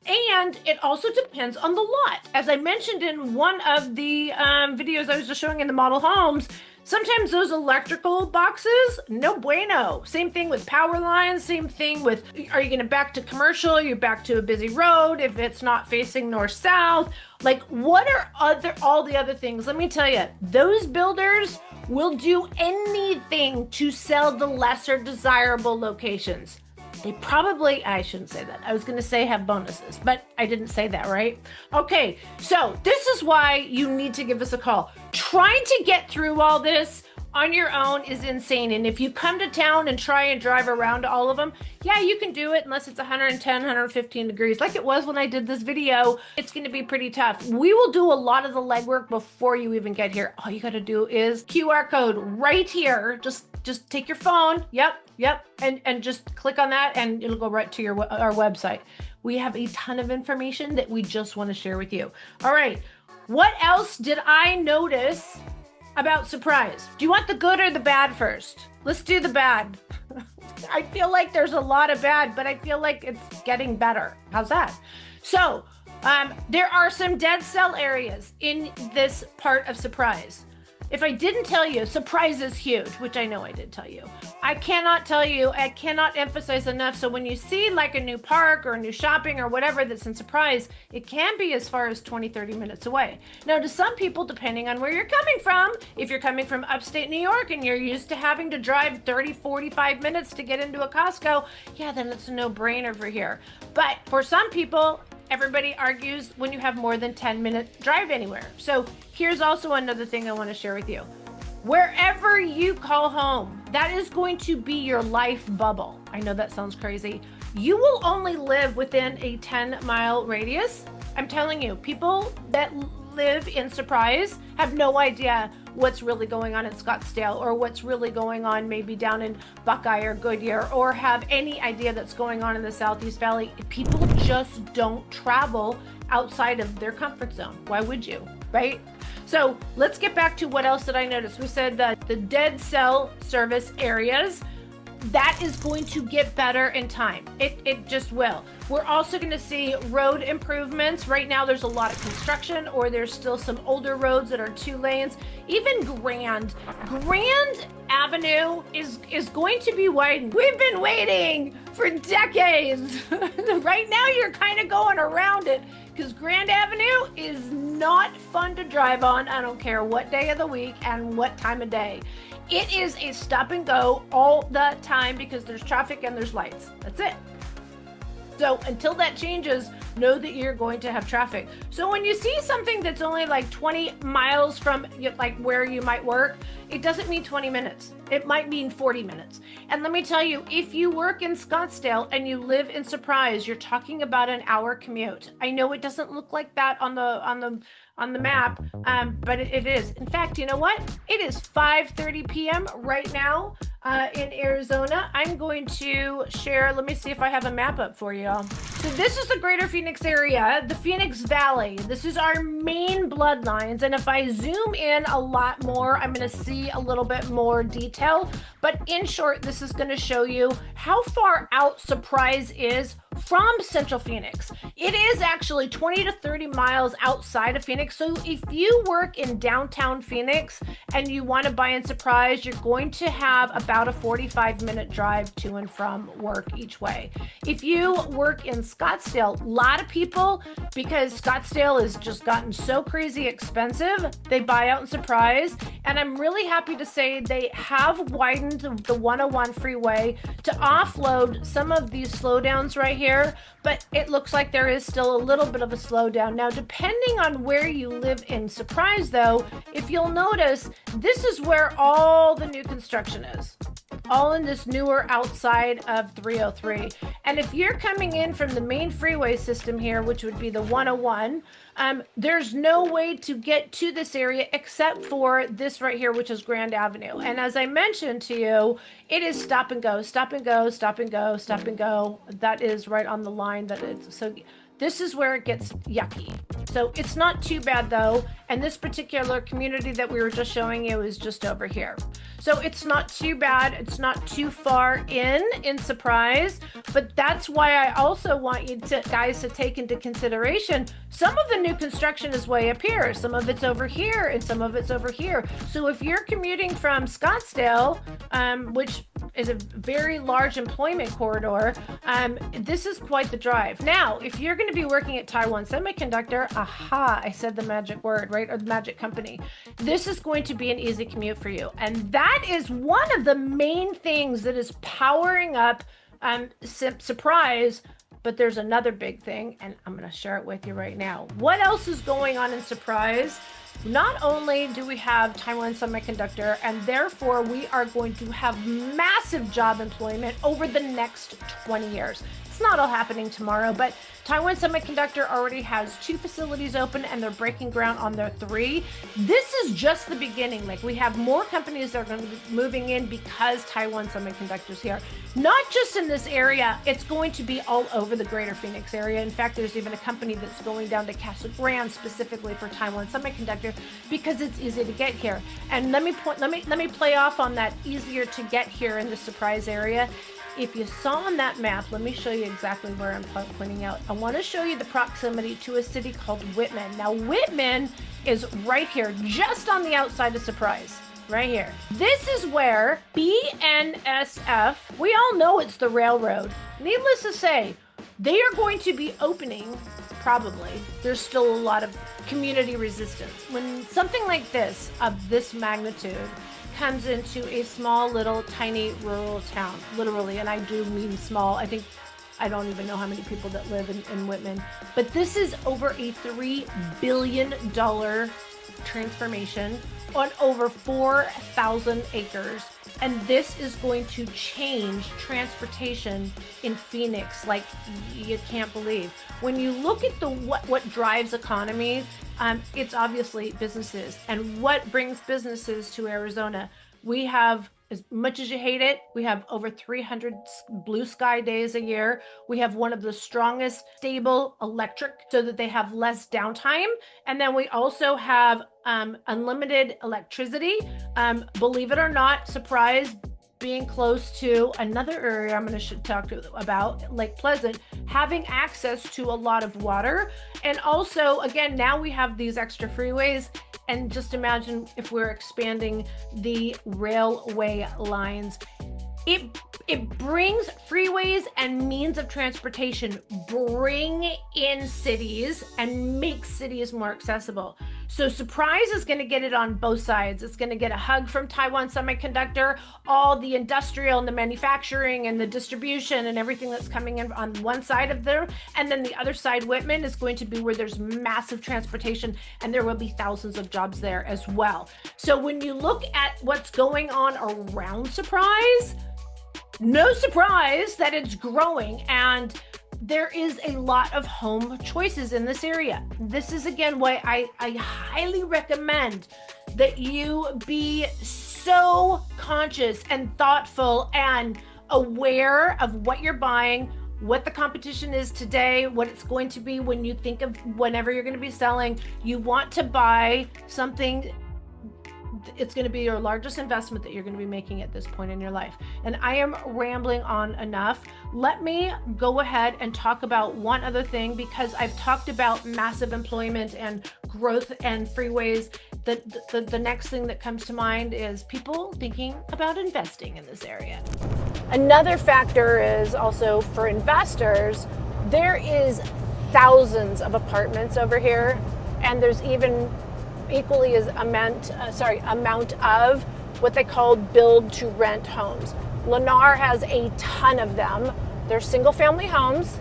And it also depends on the lot. As I mentioned in one of the videos I was just showing in the model homes, sometimes those electrical boxes, no bueno. Same thing with power lines, same thing with, are you gonna back to commercial? You're back to a busy road if it's not facing north-south. Like, what are all the other things? Let me tell you, those builders will do anything to sell the lesser desirable locations. They probably, I shouldn't say that. I was going to say have bonuses, but I didn't say that, right? Okay, so this is why you need to give us a call. Trying to get through all this on your own is insane. And if you come to town and try and drive around all of them, yeah, you can do it unless it's 110, 115 degrees like it was when I did this video. It's going to be pretty tough. We will do a lot of the legwork before you even get here. All you got to do is QR code right here. Just take your phone. Yep. And just click on that and it'll go right to our website. We have a ton of information that we just want to share with you. All right. What else did I notice about Surprise? Do you want the good or the bad first? Let's do the bad. I feel like there's a lot of bad, but I feel like it's getting better. How's that? So, there are some dead cell areas in this part of Surprise. If I didn't tell you, Surprise is huge, which I know I did tell you. I cannot tell you, I cannot emphasize enough. So when you see like a new park or a new shopping or whatever that's in Surprise, it can be as far as 20, 30 minutes away. Now, to some people, depending on where you're coming from, if you're coming from upstate New York and you're used to having to drive 30, 45 minutes to get into a Costco, yeah, then it's a no-brainer for here. But for some people, everybody argues when you have more than 10-minute drive anywhere. So here's also another thing I want to share with you. Wherever you call home, that is going to be your life bubble. I know that sounds crazy. You will only live within a 10-mile radius. I'm telling you, people that live in Surprise have no idea what's really going on in Scottsdale or what's really going on maybe down in Buckeye or Goodyear, or have any idea that's going on in the Southeast Valley. People just don't travel outside of their comfort zone. Why would you, right? So let's get back to what else did I notice. We said that the dead cell service areas, that is going to get better in time. It just will. We're also going to see road improvements. Right now there's a lot of construction, or there's still some older roads that are 2 lanes. Even Grand Avenue is going to be widened. We've been waiting for decades. Right now you're kind of going around it because Grand Avenue is not fun to drive on. I don't care what day of the week and what time of day. It is a stop and go all the time because there's traffic and there's lights. That's it. So until that changes, know that you're going to have traffic. So when you see something that's only like 20 miles from like where you might work, it doesn't mean 20 minutes. It might mean 40 minutes. And let me tell you, if you work in Scottsdale and you live in Surprise, you're talking about an hour commute. I know it doesn't look like that on the map, but it is. In fact, you know what? It is 5:30 p.m. right now in Arizona. I'm going to share, let me see if I have a map up for you all. So this is the greater Phoenix area, the Phoenix Valley. This is our main bloodlines. And if I zoom in a lot more, I'm going to see a little bit more detail. But in short, this is going to show you how far out Surprise is from Central Phoenix. It is actually 20 to 30 miles outside of Phoenix. So if you work in downtown Phoenix and you want to buy in Surprise, you're going to have about a 45-minute drive to and from work each way. If you work in Scottsdale, a lot of people, because Scottsdale has just gotten so crazy expensive, they buy out in Surprise. And I'm really happy to say they have widened the 101 freeway to offload some of these slowdowns right here, but it looks like there is still a little bit of a slowdown. Now, depending on where you live in Surprise, though, if you'll notice, this is where all the new construction is. All in this newer outside of 303. And if you're coming in from the main freeway system here, which would be the 101, there's no way to get to this area except for this right here, which is Grand Avenue. And as I mentioned to you, it is stop and go, stop and go, stop and go, stop and go. That is right on the line that it's, so This is where it gets yucky. So it's not too bad though. And this particular community that we were just showing you is just over here. So it's not too bad. It's not too far in Surprise, but that's why I also want you guys to take into consideration some of the new construction is way up here. Some of it's over here and some of it's over here. So if you're commuting from Scottsdale, which is a very large employment corridor, this is quite the drive. Now, if you're going to be working at Taiwan Semiconductor, aha, I said the magic word, right? Or the magic company. This is going to be an easy commute for you. And that is one of the main things that is powering up Surprise. But there's another big thing, and I'm going to share it with you right now. What else is going on in Surprise? Not only do we have Taiwan Semiconductor, and therefore we are going to have massive job employment over the next 20 years. It's not all happening tomorrow, but Taiwan Semiconductor already has 2 facilities open and they're breaking ground on their 3. This is just the beginning. Like, we have more companies that are going to be moving in because Taiwan Semiconductor's here. Not just in this area, it's going to be all over the greater Phoenix area. In fact, there's even a company that's going down to Casa Grande specifically for Taiwan Semiconductor because it's easy to get here. And let me play off on that easier to get here in the Surprise area. If you saw on that map, let me show you exactly where I'm pointing out. I want to show you the proximity to a city called Whitman. Now, Whitman is right here, just on the outside of Surprise, right here. This is where BNSF, we all know it's the railroad. Needless to say, they are going to be opening, probably. There's still a lot of community resistance. When something like this, of this magnitude, comes into a small, little, tiny rural town, literally, and I do mean small. I don't even know how many people that live in Whitman, but this is over a $3 billion transformation on over 4,000 acres, and this is going to change transportation in Phoenix like you can't believe. When you look at what drives economies, it's obviously businesses. And what brings businesses to Arizona? We have, as much as you hate it, we have over 300 blue sky days a year. We have one of the strongest stable electric so that they have less downtime. And then we also have unlimited electricity. Believe it or not, Surprise, being close to another area I'm going to talk about, Lake Pleasant, having access to a lot of water. And also, again, now we have these extra freeways. And just imagine if we're expanding the railway lines. It brings freeways and means of transportation, bring in cities and make cities more accessible. So Surprise is going to get it on both sides. It's going to get a hug from Taiwan Semiconductor, all the industrial and the manufacturing and the distribution and everything that's coming in on one side of there. And then the other side, Whitman, is going to be where there's massive transportation and there will be thousands of jobs there as well. So when you look at what's going on around Surprise, no surprise that it's growing, and there is a lot of home choices in this area. This is, again, why I highly recommend that you be so conscious and thoughtful and aware of what you're buying, what the competition is today, what it's going to be when you think of whenever you're going to be selling. You want to buy something. It's going to be your largest investment that you're going to be making at this point in your life. And I am rambling on enough. Let me go ahead and talk about one other thing, because I've talked about massive employment and growth and freeways. The next thing that comes to mind is people thinking about investing in this area. Another factor is also for investors, there is thousands of apartments over here, and there's even equally as amount of what they call build to rent homes. Lennar has a ton of them. They're single family homes,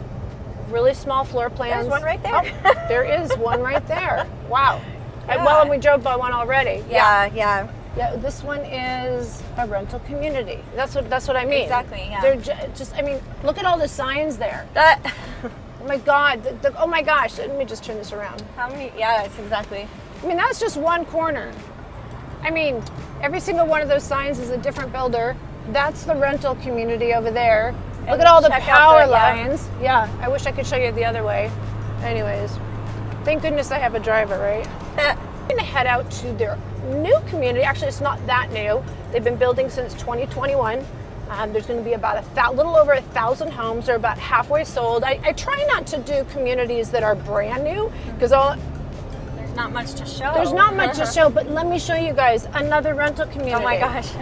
really small floor plans. There's one right there. Oh, there is one right there. Wow. Yeah. Well, and we drove by one already. Yeah. This one is a rental community. That's what I mean. Exactly. Yeah. They're just. I mean, look at all the signs there. Oh my God. Oh my gosh. Let me just turn this around. How many? Yeah, it's exactly. I mean, that's just one corner. I mean, every single one of those signs is a different builder. That's the rental community over there. Look at all the power lines. Yeah, I wish I could show you the other way. Anyways, thank goodness I have a driver, right? I'm gonna head out to their new community. Actually, it's not that new. They've been building since 2021. There's going to be about a little over 1,000 homes. They're about halfway sold. I try not to do communities that are brand new because there's not much to show. There's not much to show, but let me show you guys another rental community. Oh my gosh.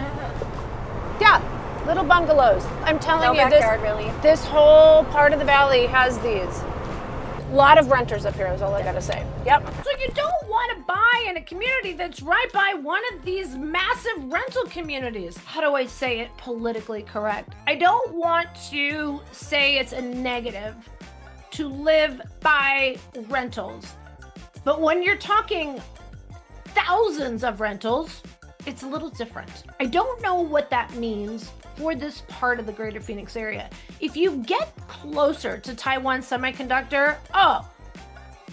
Yeah, little bungalows. I'm telling No you, backyard, really. this whole part of the valley has these. A lot of renters up here is all I gotta say. Yep. So you don't want to buy in a community that's right by one of these massive rental communities. How do I say it politically correct? I don't want to say it's a negative to live by rentals. But when you're talking thousands of rentals, it's a little different. I don't know what that means for this part of the greater Phoenix area. If you get closer to Taiwan Semiconductor,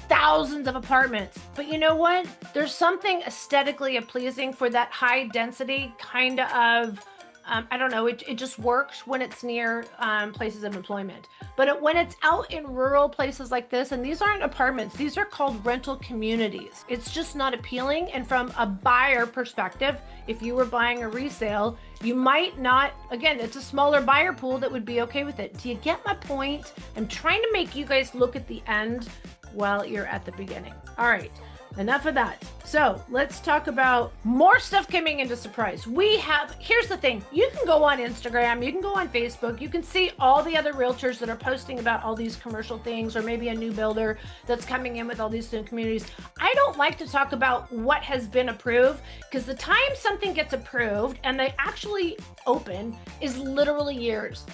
thousands of apartments. But you know what? There's something aesthetically pleasing for that high density kind of, I don't know, it just works when it's near places of employment. But when it's out in rural places like this, and these aren't apartments, these are called rental communities. It's just not appealing. And from a buyer perspective, if you were buying a resale, you might not, again, it's a smaller buyer pool that would be okay with it. Do you get my point? I'm trying to make you guys look at the end while you're at the beginning. All right. Enough of that. So let's talk about more stuff coming into Surprise. Here's the thing. You can go on Instagram, you can go on Facebook, you can see all the other realtors that are posting about all these commercial things, or maybe a new builder that's coming in with all these new communities. I don't like to talk about what has been approved, because the time something gets approved and they actually open is literally years.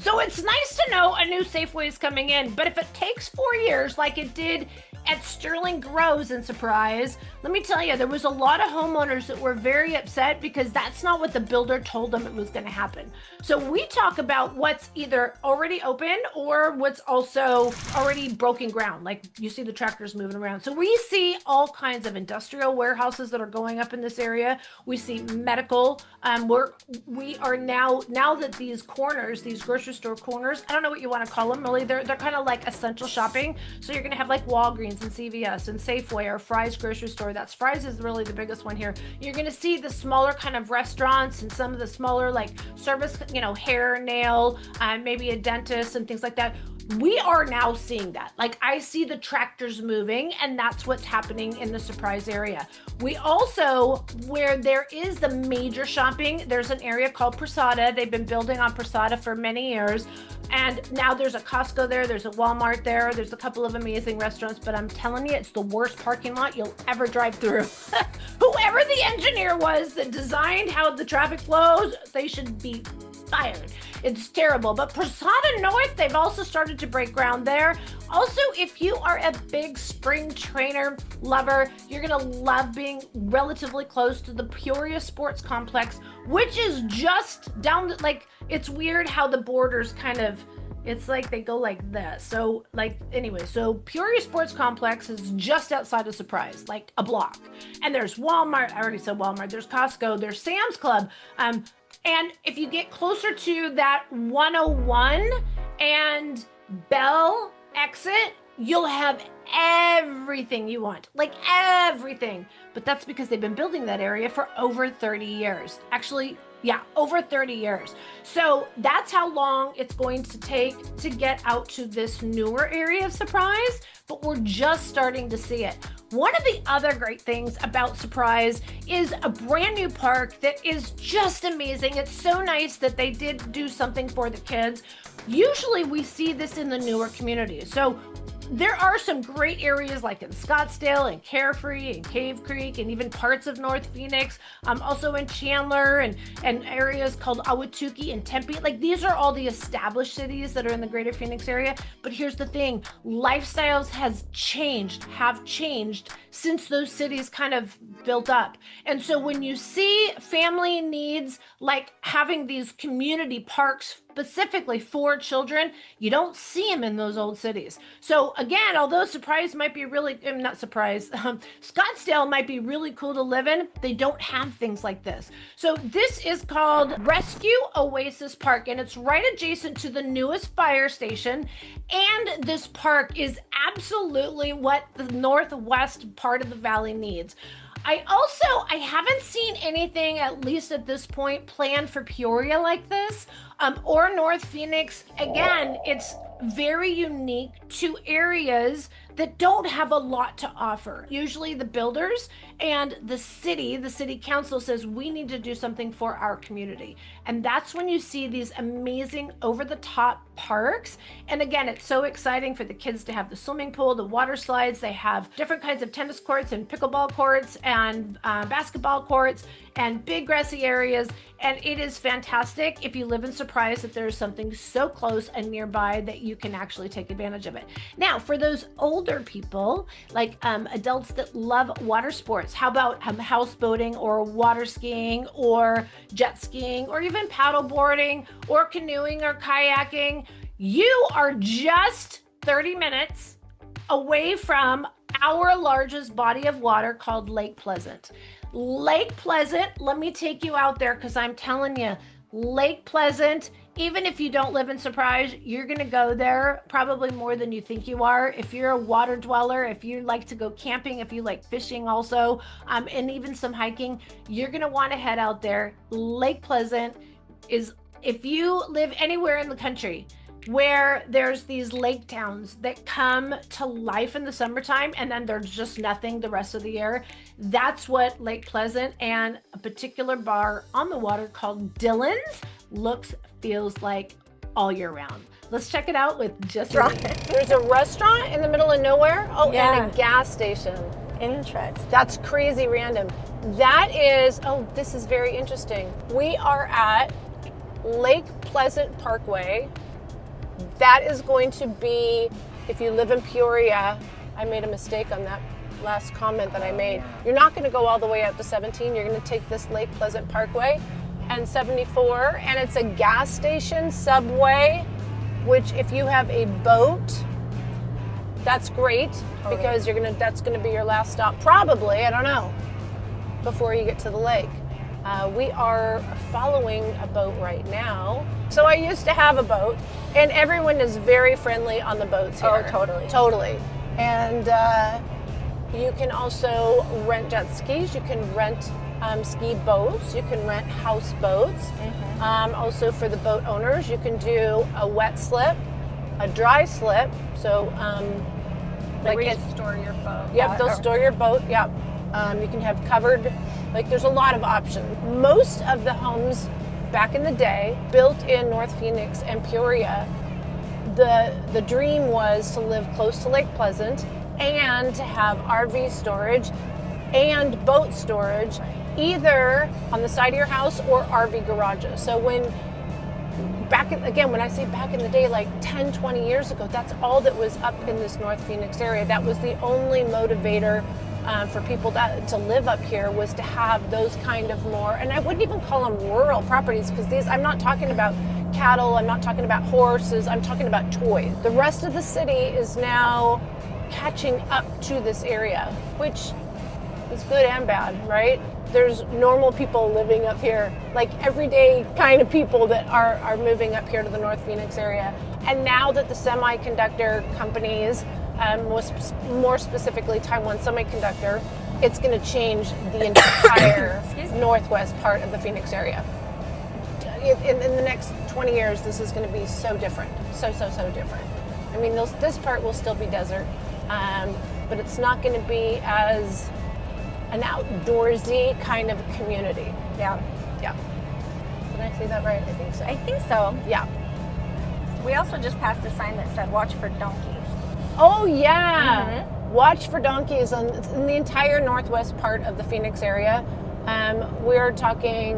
So it's nice to know a new Safeway is coming in, but if it takes 4 years like it did at Sterling Groves in Surprise, let me tell you, there was a lot of homeowners that were very upset because that's not what the builder told them it was going to happen. So we talk about what's either already open or what's also already broken ground. Like you see the tractors moving around. So we see all kinds of industrial warehouses that are going up in this area. We see medical. We are now that these corners, these grocery store corners, I don't know what you want to call them really. They're kind of like essential shopping. So you're going to have like Walgreens and CVS and Safeway or Fry's grocery store. That's Fry's is really the biggest one here. You're going to see the smaller kind of restaurants and some of the smaller like service, hair, nail, maybe a dentist and things like that. We are now seeing that. Like I see the tractors moving, and that's what's happening in the Surprise area. We also, where there is the major shopping, there's an area called Prasada. They've been building on Prasada for many years. And now there's a Costco there, there's a Walmart there, there's a couple of amazing restaurants, but I'm telling you, it's the worst parking lot you'll ever drive through. Whoever the engineer was that designed how the traffic flows, they should be fired. It's terrible. But Prasada North, they've also started to break ground there. Also, if you are a big spring trainer lover, you're going to love being relatively close to the Peoria Sports Complex, which is just down the, it's weird how the borders kind of, it's like they go like this. So so Peoria Sports Complex is just outside of Surprise, like a block. And there's Walmart. I already said Walmart. There's Costco. There's Sam's Club. And if you get closer to that 101 and Bell exit, you'll have everything you want, like everything. But that's because they've been building that area for over 30 years. Actually, yeah, over 30 years. So that's how long it's going to take to get out to this newer area of Surprise, but we're just starting to see it. One of the other great things about Surprise is a brand new park that is just amazing. It's so nice that they did do something for the kids. Usually we see this in the newer communities. So there are some great areas like in Scottsdale and Carefree and Cave Creek and even parts of North Phoenix, also in Chandler and areas called Ahwatukee and Tempe. Like these are all the established cities that are in the greater Phoenix area. But here's the thing, lifestyles have changed since those cities kind of built up. And so when you see family needs like having these community parks specifically for children. You don't see them in those old cities. So again, although Surprise might be really, not Surprise, Scottsdale might be really cool to live in, they don't have things like this. So this is called Rescue Oasis Park, and it's right adjacent to the newest fire station. And this park is absolutely what the northwest part of the valley needs. I haven't seen anything, at least at this point, planned for Peoria like this, or North Phoenix. Again, it's very unique to areas that don't have a lot to offer. Usually the builders and the city council says we need to do something for our community. And that's when you see these amazing over-the-top parks. And again, it's so exciting for the kids to have the swimming pool, the water slides. They have different kinds of tennis courts and pickleball courts and basketball courts and big grassy areas. And it is fantastic if you live in Surprise that there's something so close and nearby that you can actually take advantage of it. Now, for those older people, like adults that love water sports, how about houseboating or water skiing or jet skiing or even paddle boarding or canoeing or kayaking? You are just 30 minutes away from our largest body of water called Lake Pleasant. Lake Pleasant, let me take you out there because I'm telling you, Lake Pleasant, even if you don't live in Surprise, you're going to go there probably more than you think you are. If you're a water dweller, if you like to go camping, if you like fishing also, and even some hiking, you're going to want to head out there. Lake Pleasant is, if you live anywhere in the country where there's these lake towns that come to life in the summertime and then there's just nothing the rest of the year, that's what Lake Pleasant and a particular bar on the water called Dylan's feels like all year round. Let's check it out with just There's a restaurant in the middle of nowhere. Oh, Yeah. and a gas station. Interest. That's crazy random. That is, oh, this is very interesting. We are at Lake Pleasant Parkway. That is going to be, if you live in Peoria, I made a mistake on that last comment that I made. You're not going to go all the way out to 17. You're going to take this Lake Pleasant Parkway and 74, and it's a gas station, Subway, which if you have a boat, that's great because that's going to be your last stop, probably, I don't know, before you get to the lake. We are following a boat right now. So I used to have a boat, and everyone is very friendly on the boats here. Oh, totally. Totally. And you can also rent jet skis. You can rent ski boats. You can rent houseboats. Also for the boat owners, you can do a wet slip, a dry slip. So Like where you store your boat. Yep, they'll store your boat. Yep. You can have covered, like there's a lot of options. Most of the homes back in the day built in North Phoenix and Peoria, the dream was to live close to Lake Pleasant and to have RV storage and boat storage either on the side of your house or RV garages. So when I say back in the day, like 10, 20 years ago, that's all that was up in this North Phoenix area. That was the only motivator for people to live up here, was to have those kind of more, and I wouldn't even call them rural properties, because these, I'm not talking about cattle, I'm not talking about horses, I'm talking about toys. The rest of the city is now catching up to this area, which is good and bad, right? There's normal people living up here, like everyday kind of people that are moving up here to the North Phoenix area. And now that the semiconductor companies, more specifically Taiwan Semiconductor, it's going to change the entire northwest part of the Phoenix area. In the next 20 years, this is going to be so different, so different. I mean, this part will still be desert, but it's not going to be as an outdoorsy kind of community. Yeah. Did I say that right? I think so. I think so. Yeah. We also just passed a sign that said "Watch for donkeys." Oh yeah. Watch for donkeys in the entire northwest part of the Phoenix area. We're talking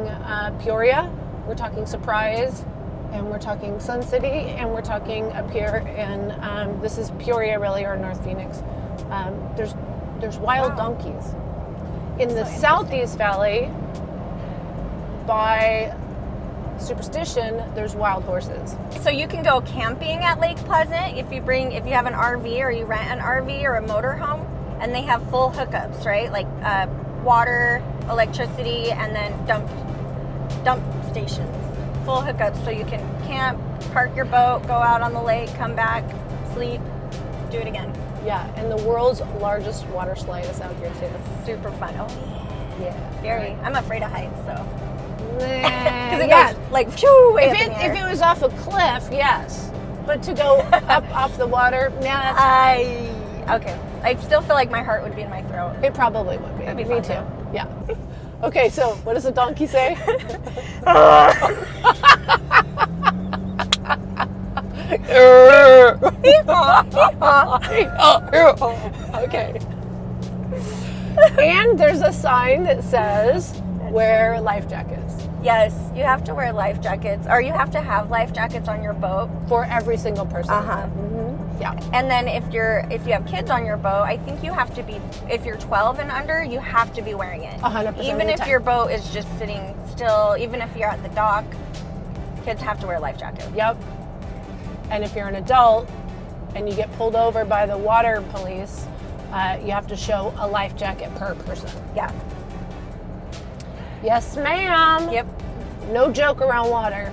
Peoria, we're talking Surprise, and we're talking Sun City, and we're talking up here in this is Peoria really, or North Phoenix. There's wild donkeys in the Southeast Valley by superstition, there's wild horses. So you can go camping at Lake Pleasant if you have an RV or you rent an RV or a motorhome, and they have full hookups, right? Like water, electricity, and then dump stations. Full hookups, so you can camp, park your boat, go out on the lake, come back, sleep, do it again. Yeah, and the world's largest water slide is out here too. Super fun. Oh Yeah. scary. I'm afraid of heights, so. Because It goes like shoo, way up in the air. if it was off a cliff, yes. But to go up off the water, now okay. I still feel like my heart would be in my throat. it probably would be. That'd be Me fun, too. though. Yeah. Okay, so what does the donkey say? Okay. And there's a sign that says, wear life jackets. Yes, you have to wear life jackets, or you have to have life jackets on your boat. For every single person. Yeah. And then if you have kids on your boat, I think you have to be, if you're 12 and under, you have to be wearing it. 100% Even of the if time. your boat is just sitting still, even if you're at the dock, kids have to wear a life jacket. Yep. And if you're an adult and you get pulled over by the water police, you have to show a life jacket per person. Yeah. Yes, ma'am. Yep. No joke around water.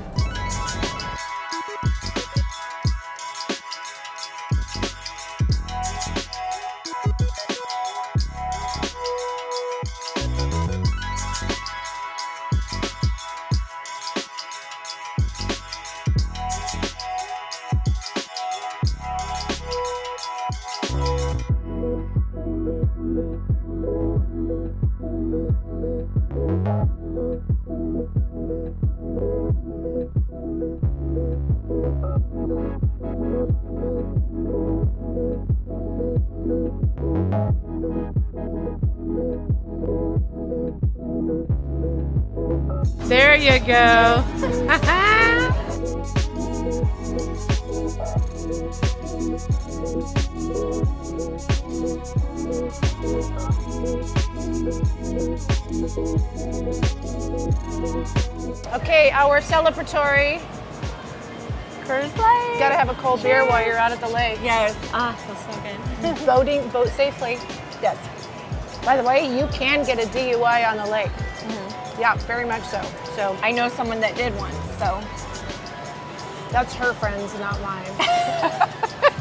There you go. Okay, our celebratory. Cruise line. Gotta have a cold beer while you're out at the lake. Yes. Ah, feels so good. Boat safely. Yes. By the way, you can get a DUI on the lake. Yeah, very much so. So I know someone that did once, so. that's her friends, not mine.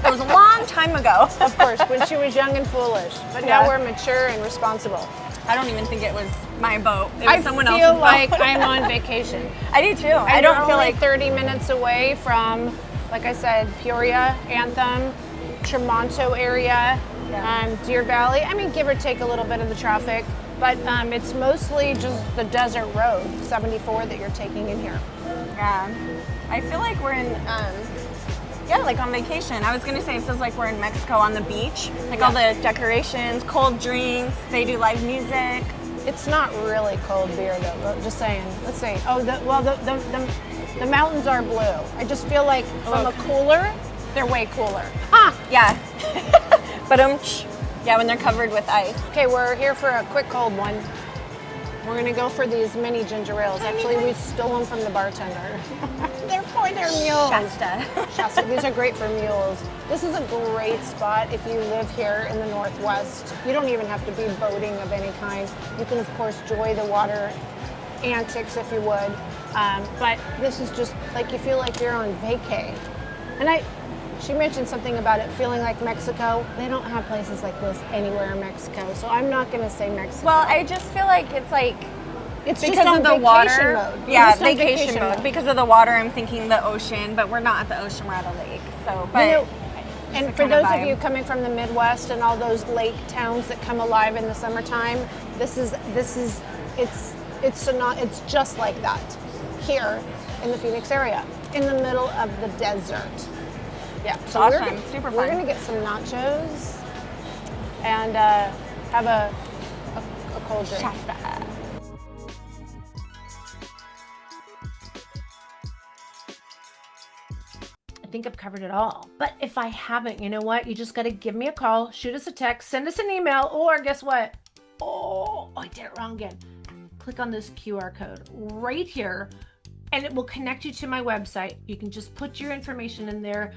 It was a long time ago. Of course, when she was young and foolish. But now we're mature and responsible. I don't even think it was my boat. It was someone else's I feel boat. like I'm on vacation. I do too. I And don't we're feel only like 30 minutes away from, like I said, Peoria, Anthem, Tremonto area, Deer Valley. I mean, give or take a little bit of the traffic, but it's mostly just the desert road, 74, that you're taking in here. Yeah. I feel like we're in, like on vacation. I was going to say it feels like we're in Mexico on the beach. Like all the decorations, cold drinks, they do live music. It's not really cold beer though, just saying. Let's see. Oh, the mountains are blue. I just feel like from a cooler, they're way cooler. Huh. Yeah. But yeah, when they're covered with ice. Okay, we're here for a quick cold one. We're gonna go for these mini ginger ales. Actually, we stole them from the bartender. They're for their mules. Shasta. These are great for mules. This is a great spot if you live here in the Northwest. You don't even have to be boating of any kind. You can, of course, enjoy the water antics if you would. But this is just like you feel like you're on vacay. And she mentioned something about it feeling like Mexico. They don't have places like this anywhere in Mexico, so I'm not going to say Mexico. Well, I just feel like it's because just on of the vacation water. mode. Yeah, Just on vacation mode. Because of the water, I'm thinking the ocean, but we're not at the ocean. We're at a lake. So, but You know, and for kind of those of vibe. you coming from the Midwest and all those lake towns that come alive in the summertime, it's just like that here in the Phoenix area, in the middle of the desert. Yeah, so awesome. Super fun. We're gonna get some nachos and have a cold drink. Shasta. I think I've covered it all. But if I haven't, you know what? You just got to give me a call, shoot us a text, send us an email, or guess what? Oh, I did it wrong again. Click on this QR code right here and it will connect you to my website. You can just put your information in there.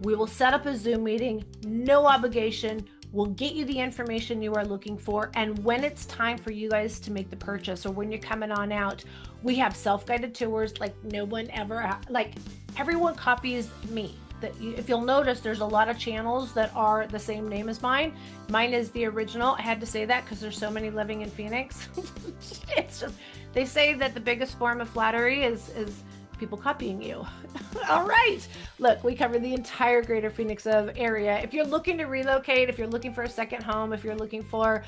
We will set up a Zoom meeting, no obligation. We'll get you the information you are looking for. And when it's time for you guys to make the purchase, or when you're coming on out, we have self-guided tours like no one ever, like everyone copies me. If you'll notice, there's a lot of channels that are the same name as mine. Mine is the original. I had to say that because there's so many living in Phoenix. It's just, they say that the biggest form of flattery is people copying you. All right. Look, we covered the entire greater Phoenix area. If you're looking to relocate, if you're looking for a second home, if you're looking for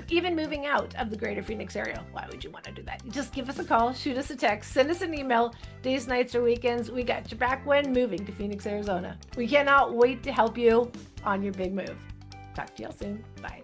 even moving out of the greater Phoenix area, why would you want to do that? Just give us a call, shoot us a text, send us an email, days, nights, or weekends. We got your back when moving to Phoenix, Arizona. We cannot wait to help you on your big move. Talk to y'all soon. Bye.